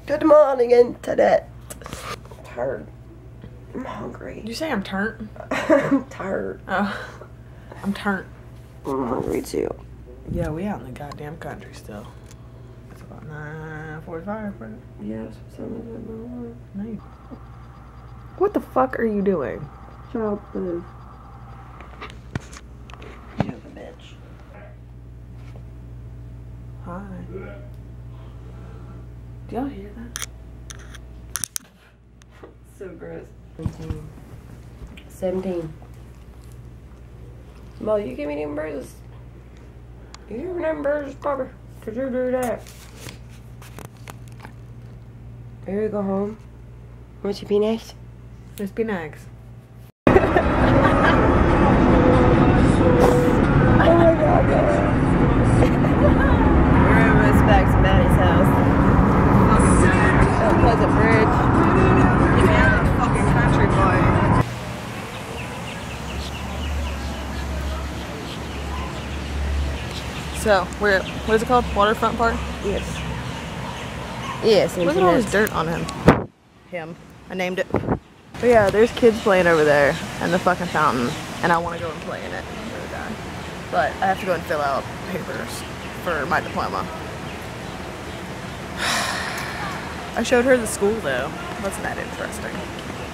Good morning, internet. I'm tired. I'm hungry. Did you say I'm turnt? I'm tired. Oh. I'm turnt. I'm hungry too. Yeah, we out in the goddamn country still. It's about 9:45, right? Yeah, something like Nice. What the fuck are you doing? Child food. You the bitch. Hi. Do y'all hear that? So gross. 17. Well, you give me them bruises. You give me them bruises, Papa. Could you do that? Here we go home. Want your peanuts? Let's be nice. Oh my god, we're almost back to Maddie's house. That Pleasant Bridge. Get me out of the fucking country, boy. So, we're at, what is it called? Waterfront Park? Yes. Yes, Look at all this dirt on him. I named it. But yeah, there's kids playing over there and the fucking fountain, and I want to go and play in it. But I have to go and fill out papers for my diploma. I showed her the school though. Wasn't that interesting?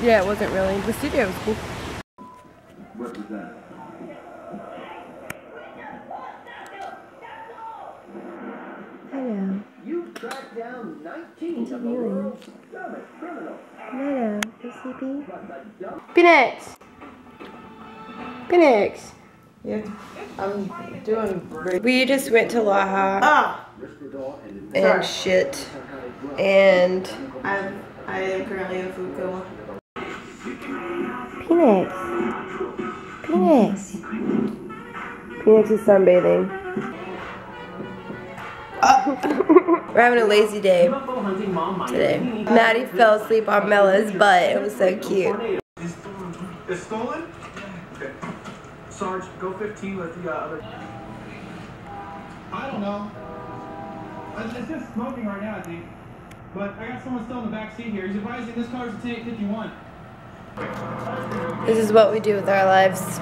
Yeah, it wasn't really. The studio was cool. Hello. You tracked down 19 of the world's dumbest criminals. Hello, Sweepy. Phoenix! Phoenix! Yeah, I'm doing great. We just went to Laha and shit, and I am currently in a food coma. Phoenix. Phoenix. Phoenix is sunbathing. We're having a lazy day today. Maddie fell asleep on Mella's butt. It was so cute. It's stolen? Okay. Sarge, go 15 with the other. I don't know. It's just smoking right now, I think. But I got someone still in the back seat here. He's advising this car is a 1051. This is what we do with our lives.